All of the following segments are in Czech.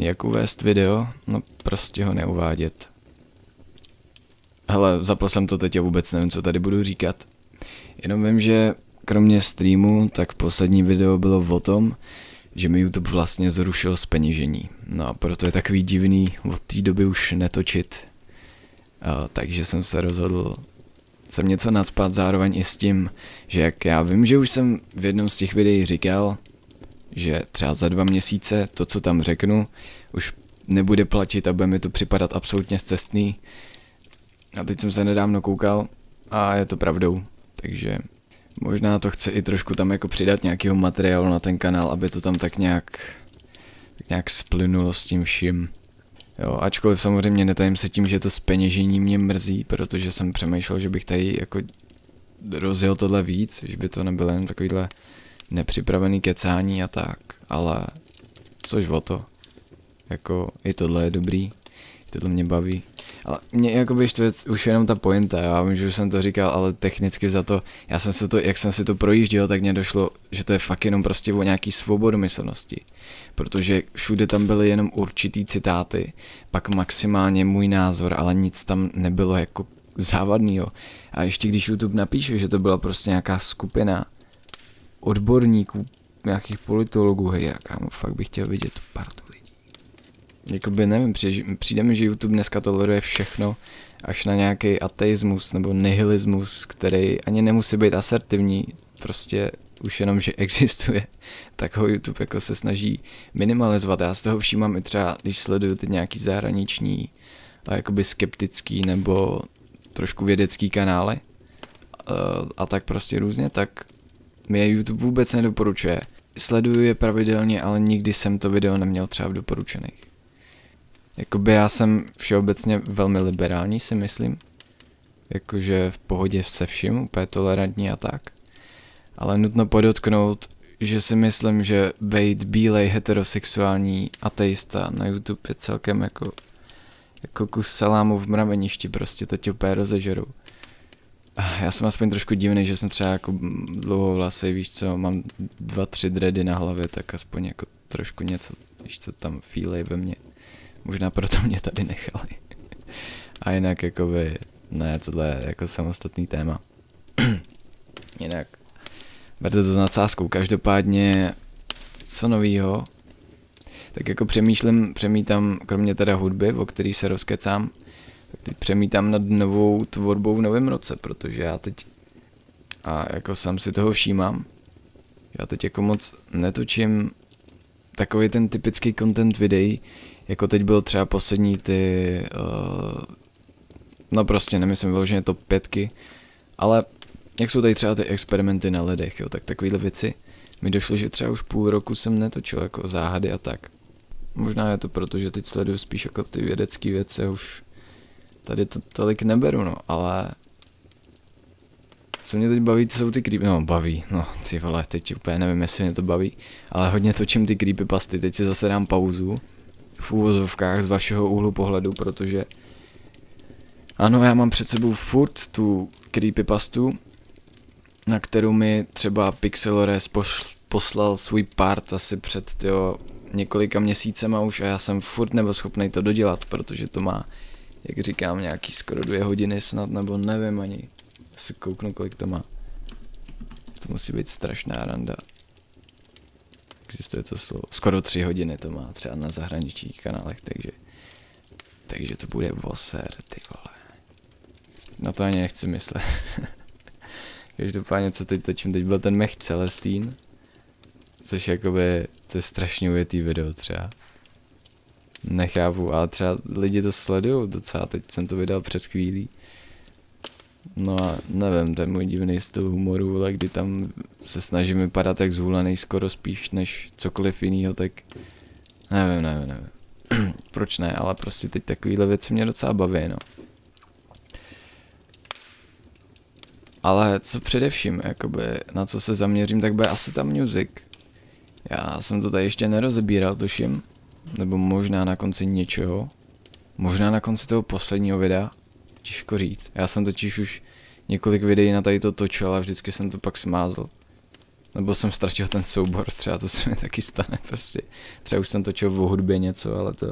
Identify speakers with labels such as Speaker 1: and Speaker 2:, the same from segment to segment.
Speaker 1: Jak uvést video? No prostě ho neuvádět. Hele, zapl jsem to teď a vůbec nevím, co tady budu říkat. Jenom vím, že kromě streamu, tak poslední video bylo o tom, že mi YouTube vlastně zrušil zpeněžení. No a proto je takový divný od té doby už netočit. Takže jsem se rozhodl sem něco nacpat zároveň i s tím, že jak já vím, že už jsem v jednom z těch videí říkal, že třeba za 2 měsíce to, co tam řeknu, už nebude platit a bude mi to připadat absolutně scestný. A teď jsem se nedávno koukal a je to pravdou, takže možná to chci i trošku tam jako přidat nějakého materiálu na ten kanál, aby to tam tak nějak splynulo s tím vším. Jo, ačkoliv samozřejmě netajím se tím, že to zpeněžení mě mrzí, protože jsem přemýšlel, že bych tady jako rozjel tohle víc, že by to nebylo jen takovýhle nepřipravený kecání a tak, ale což o to, jako i tohle je dobrý, tohle mě baví. Ale mě jakoby štve už jenom ta pointa, já vím, že už jsem to říkal, ale technicky za to, jak jsem si to projížděl, tak mně došlo, že to je fakt jenom prostě o nějaký svobodomyslnosti. Protože všude tam byly jenom určitý citáty, pak maximálně můj názor, ale nic tam nebylo jako závadného. A ještě když YouTube napíše, že to byla prostě nějaká skupina odborníků, nějakých politologů, hej, já kámo, fakt bych chtěl vidět tu partu lidí. Jakoby nevím, přijde mi, že YouTube dneska toleruje všechno, až na nějaký ateismus nebo nihilismus, který ani nemusí být asertivní, prostě už jenom, že existuje, tak ho YouTube jako se snaží minimalizovat. Já z toho všímám i třeba, když sleduju ty nějaký zahraniční a jakoby skeptický nebo trošku vědecký kanály a tak prostě různě, tak mi je YouTube vůbec nedoporučuje. Sleduju je pravidelně, ale nikdy jsem to video neměl třeba v doporučených. Jakoby já jsem všeobecně velmi liberální, si myslím. Jakože v pohodě se vším, úplně tolerantní a tak. Ale nutno podotknout, že si myslím, že být bílej heterosexuální ateista na YouTube je celkem jako kus salámu v mraveništi, prostě to tě úplně rozežerou. Já jsem aspoň trošku divný, že jsem třeba jako dlouhovlasej, víš co, mám 2-3 dready na hlavě, tak aspoň jako trošku něco, víš co tam fílej ve mně. Možná proto mě tady nechali. A jinak jakoby, ne, tohle je jako samostatný téma. Jinak, berte to s nadsázkou, každopádně, co novýho, tak jako přemítám, kromě teda hudby, o který se rozkecám, tak teď přemítám nad novou tvorbou v novém roce, protože já teď, a jako sám si toho všímám, já teď jako moc netočím takový ten typický content videí, jako teď byl třeba poslední ty, no prostě nemyslím vyloženě top 5, ale jak jsou tady třeba ty experimenty na lidech, jo, tak takovýhle věci mi došlo, že třeba už půl roku jsem netočil jako záhady a tak. Možná je to proto, že teď sleduju spíš jako ty vědecké věci, už tady to tolik neberu, no, ale co mě teď baví, to jsou ty ty vole, teď úplně nevím, jestli mě to baví, ale hodně točím ty creepypasty, teď si zase dám pauzu v úvozovkách z vašeho úhlu pohledu, protože ano, já mám před sebou furt tu creepypastu, na kterou mi třeba Pixelores poslal svůj part asi před několika měsícema už a já jsem furt nebyl schopný to dodělat, protože to má, jak říkám, nějaký skoro 2 hodiny snad, nebo nevím ani, já si kouknu, kolik to má. To musí být strašná randa. Existuje to slovo. Skoro 3 hodiny to má třeba na zahraničních kanálech, takže to bude voser, ty vole. Na to ani nechci myslet. Každopádně, co teď točím, teď byl ten mech Celestín, což jakoby, to je strašně ujetý video třeba. Nechápu, ale třeba lidi to sledujou docela, teď jsem to vydal před chvílí. No a nevím, ten můj divný styl humoru, ale kdy tam se snažím vypadat jak zhulený skoro spíš než cokoliv jinýho, tak nevím. Proč ne, ale prostě teď takovýhle věci mě docela baví, no. Ale co především, jakoby, na co se zaměřím, tak bude asi ta music. Já jsem to tady ještě nerozebíral, tuším, nebo možná na konci něčeho, možná na konci toho posledního videa, těžko říct. Já jsem totiž už několik videí na tady to točil a vždycky jsem to pak smázl. Nebo jsem ztratil ten soubor, třeba to se mi taky stane prostě. Třeba už jsem točil o hudbě něco, ale to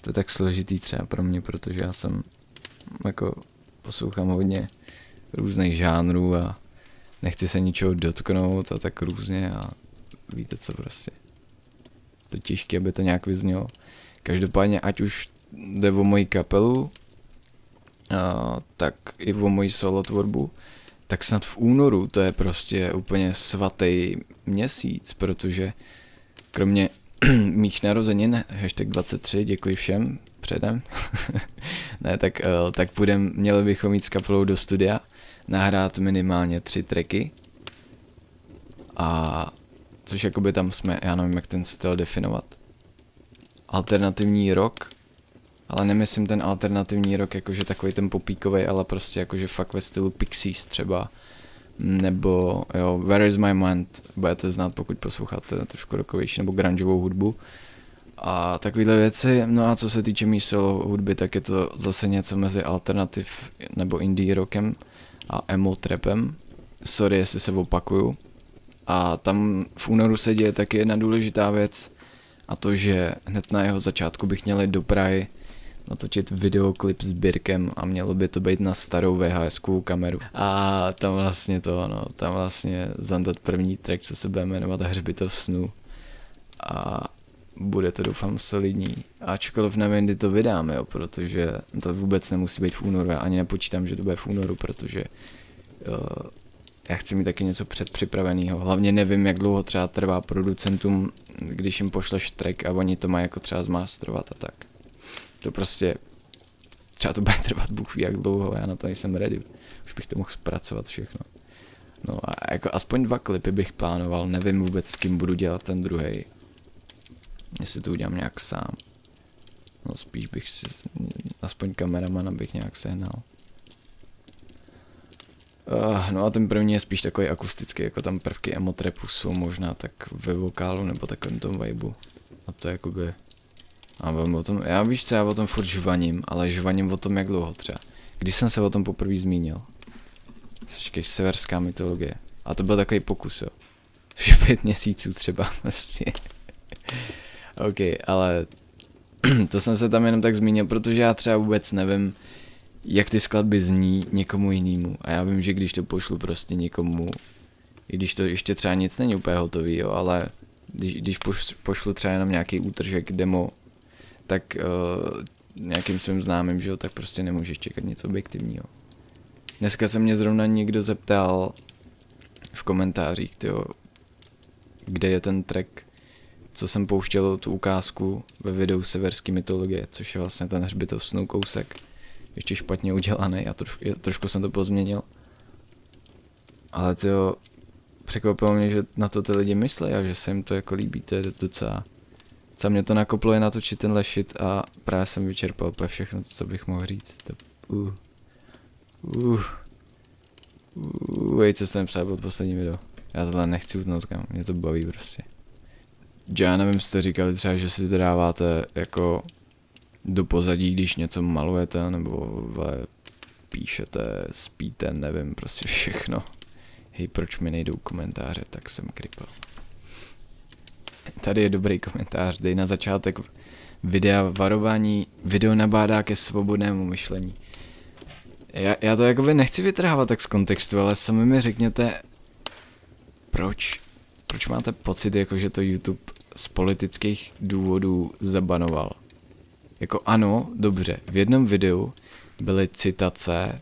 Speaker 1: je tak složitý třeba pro mě, protože já jsem jako poslouchám hodně různých žánrů a nechci se ničeho dotknout a tak různě a víte co prostě. To je těžké, aby to nějak vyznělo. Každopádně, ať už jde o moji kapelu, tak i o moji solo tvorbu, tak snad v únoru to je prostě úplně svatý měsíc, protože kromě mých narozenin, hashtag 23, děkuji všem předem, ne, tak měli bychom jít s kapelou do studia, nahrát minimálně 3 tracky, a což jakoby tam jsme, já nevím jak ten styl definovat, alternativní rock, ale nemyslím ten alternativní rock jakože takový ten popíkovej, ale prostě jakože fakt ve stylu Pixies třeba, nebo jo, Where is my mind, budete znát, pokud posloucháte trošku rockovější nebo grungeovou hudbu a takovéhle věci. No a co se týče mý solo hudby, tak je to zase něco mezi alternativ nebo indie rockem a emo trapem. Sorry, jestli se opakuju. A tam v únoru se děje taky jedna důležitá věc, a to, že hned na jeho začátku bych měl jít do Prahy natočit videoklip s Birkem a mělo by to být na starou VHS-kovou kameru. A tam vlastně tam vlastně zandat první track, co se bude jmenovat Hřbitov snů. A bude to doufám solidní. Ačkoliv nevím, kdy to vydáme, jo, protože to vůbec nemusí být v únoru. Já ani nepočítám, že to bude v únoru, protože já chci mít taky něco předpřipraveného. Hlavně nevím, jak dlouho třeba trvá producentům, když jim pošleš track a oni to mají jako třeba zmasterovat a tak. To prostě, třeba to bude trvat Bůh ví jak dlouho, já na to nejsem ready. Už bych to mohl zpracovat všechno. No a jako aspoň 2 klipy bych plánoval, nevím vůbec s kým budu dělat ten druhej. Jestli to udělám nějak sám. No spíš bych si, aspoň kameramana bych nějak sehnal. No a ten první je spíš takový akustický, jako tam prvky emo trapu jsou možná tak ve vokálu nebo takovém tom vibeu. A to jakoby... A o tom, já víš co, já o tom furt žvaním, ale žvaním o tom jak dlouho třeba. Když jsem se o tom poprvé zmínil. Počkej, severská mytologie. A to byl takový pokus, jo. 5 měsíců třeba, prostě. OK, ale to jsem se tam jenom tak zmínil, protože já třeba vůbec nevím, jak ty skladby zní někomu jinému. A já vím, že když to pošlu prostě někomu, i když to ještě třeba nic není úplně hotový, jo, ale když pošlu třeba jenom nějaký útržek demo, tak nějakým svým známým, že jo, tak prostě nemůžeš čekat nic objektivního. Dneska se mě zrovna někdo zeptal v komentářích, tyjo, kde je ten track, co jsem pouštěl tu ukázku ve videu Severské mytologie, což je vlastně ten Hřbitov snů kousek. Ještě špatně udělaný a trošku jsem to pozměnil. Ale tyjo, překvapilo mě, že na to ty lidi myslí a že se jim to jako líbí, to je docela... Co mě to nakoplo je natočit tenhle shit a právě jsem vyčerpal úplně všechno, co bych mohl říct. Co jsem psal pod poslední video. Já tohle nechci utnout, kam, mě to baví prostě. Já nevím, jste říkali třeba, že si to dáváte jako do pozadí, když něco malujete, nebo píšete, spíte, nevím, prostě všechno. Hej, proč mi nejdou komentáře, tak jsem kripl. Tady je dobrý komentář, dej na začátek videa varování, video nabádá ke svobodnému myšlení. Já to jakoby nechci vytrhávat tak z kontextu, ale sami mi řekněte, proč máte pocit, jako že to YouTube z politických důvodů zabanoval. Jako ano, dobře, v jednom videu byly citace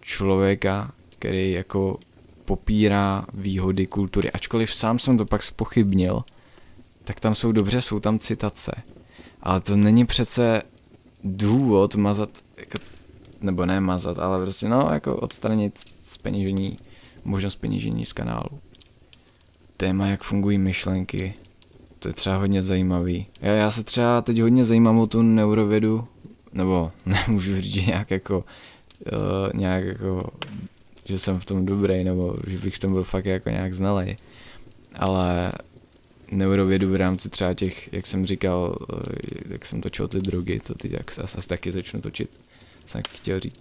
Speaker 1: člověka, který jako popírá výhody kultury, ačkoliv sám jsem to pak zpochybnil, tak tam jsou tam citace. Ale to není přece důvod mazat, jako, nebo ne mazat, ale prostě no, jako odstranit zpeněžení, možnost peněžení z kanálu. Téma, jak fungují myšlenky, to je třeba hodně zajímavý. Já se třeba teď hodně zajímám o tu neurovědu, nebo nemůžu říct, že nějak jako, že jsem v tom dobrý, nebo že bych v tom byl fakt jako nějak znalej. Ale neurovědu v rámci třeba těch, jak jsem říkal, jak jsem točil ty drogy, to teď asi taky začnu točit. Jsem chtěl říct,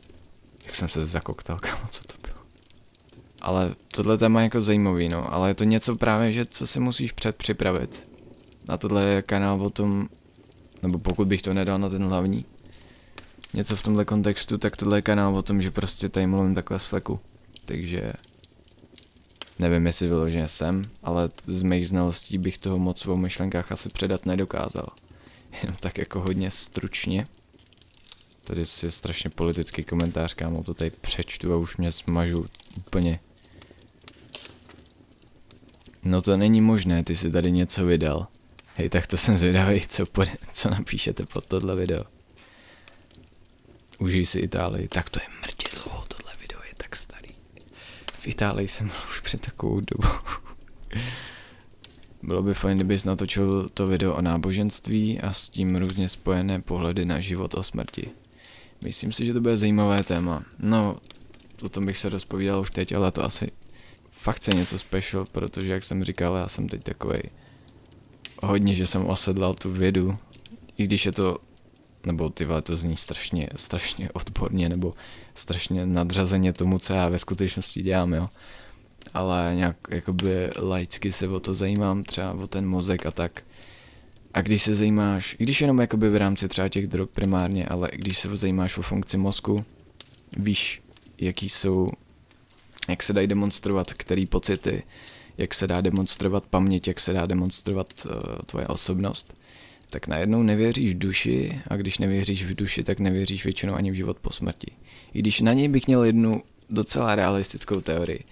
Speaker 1: jak jsem se zakoktal, kamo, co to bylo. Ale tohle téma je jako zajímavý, no, ale je to něco právě, že co si musíš předpřipravit. A tohle je kanál o tom, nebo pokud bych to nedal na ten hlavní, něco v tomhle kontextu, tak tohle je kanál o tom, že prostě tady mluvím takhle z fleku. Takže nevím, jestli vyloženě jsem, ale z mých znalostí bych toho moc o myšlenkách asi předat nedokázal. Jenom tak jako hodně stručně. Tady je strašně politický komentář, kámo, to tady přečtu a už mě smažu úplně. No to není možné, ty si tady něco vydal. Hej, tak to jsem zvědavý, co napíšete pod tohle video. Užij si Itálii, tak to je mrtě dlouho, tohle video je tak starý. V Itálii jsem byl už před takovou dobu. Bylo by fajn, kdybys natočil to video o náboženství a s tím různě spojené pohledy na život o smrti. Myslím si, že to bude zajímavé téma. No, o tom bych se rozpovídal už teď, ale to asi fakt chce něco special, protože jak jsem říkal, já jsem teď takovej hodně, že jsem osedlal tu vědu, i když je to, nebo ty vole, to zní strašně odborně, nebo strašně nadřazeně tomu, co já ve skutečnosti dělám, jo. Ale nějak jakoby laicky se o to zajímám, třeba o ten mozek a tak. A když se zajímáš, i když jenom jakoby v rámci třeba těch drog primárně, ale když se zajímáš o funkci mozku, víš, jaký jsou, jak se dají demonstrovat který pocity, jak se dá demonstrovat paměť, jak se dá demonstrovat tvoje osobnost, tak najednou nevěříš v duši a když nevěříš v duši, tak nevěříš většinou ani v život po smrti. I když na něj bych měl jednu docela realistickou teorii,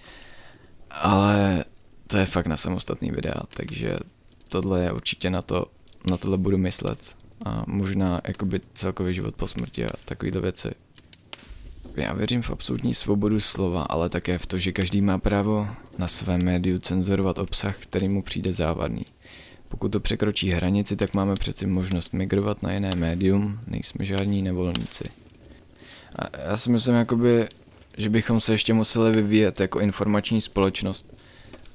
Speaker 1: ale to je fakt na samostatný videa, takže tohle je určitě na tohle budu myslet a možná jakoby celkový život po smrti a takovýhle věci. Já věřím v absolutní svobodu slova, ale také v to, že každý má právo na své médiu cenzurovat obsah, který mu přijde závadný. Pokud to překročí hranici, tak máme přeci možnost migrovat na jiné médium, nejsme žádní nevolníci. A já si myslím jakoby, že bychom se ještě museli vyvíjet jako informační společnost,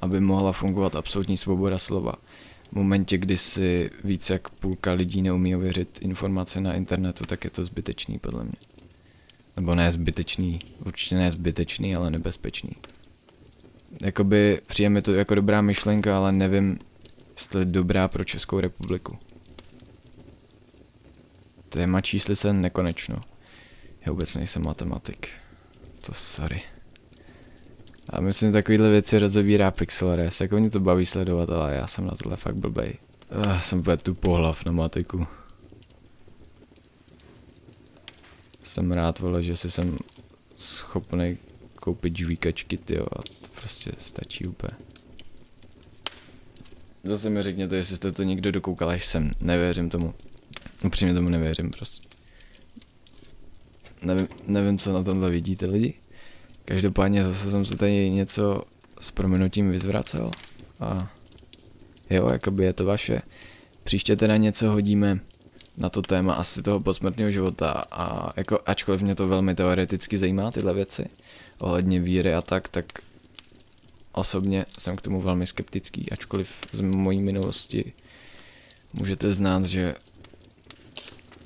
Speaker 1: aby mohla fungovat absolutní svoboda slova. V momentě, kdy si víc jak půlka lidí neumí ověřit informace na internetu, tak je to zbytečný podle mě. Nebo ne zbytečný, určitě ne zbytečný, ale nebezpečný. Jakoby přijde mi to jako dobrá myšlenka, ale nevím, jestli je dobrá pro Českou republiku. Téma číslice nekonečno. Já vůbec nejsem matematik. To sorry. A myslím, že takovýhle věci rozebírá Pixelres, jako mě to baví sledovat, ale já jsem na tohle fakt blbej. Jsem úplně tu pohlav na matiku. Jsem rád, vole, že si jsem schopný koupit žvíkačky, tyjo, a to prostě stačí úplně. Zase mi řekněte, jestli jste to někdo dokoukal, až jsem, nevěřím tomu. Upřímně tomu nevěřím prostě. Nevím, co na tomhle vidíte lidi. Každopádně zase jsem se tady něco s prominutím vyzvracel a jo, jakoby je to vaše. Příště teda něco hodíme na to téma asi toho posmrtného života a jako ačkoliv mě to velmi teoreticky zajímá tyhle věci ohledně víry a tak osobně jsem k tomu velmi skeptický, ačkoliv z mojí minulosti můžete znát, že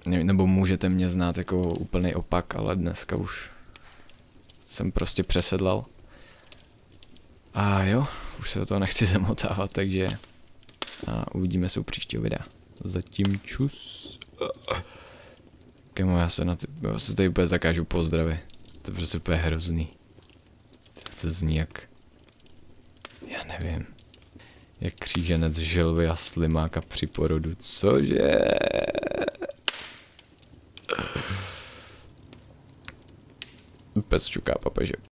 Speaker 1: nebo můžete mě znát jako úplný opak, ale dneska už jsem prostě přesedlal. A jo, už se do toho nechci zamotávat, takže a uvidíme se u příštího videa. Zatím čus. Kamo, já se tady úplně zakážu pozdravy. To je prostě úplně hrozný. To zní jak... Já nevím. Jak kříženec želvy a slimáka při porodu. Cože? Pes čuká papeže.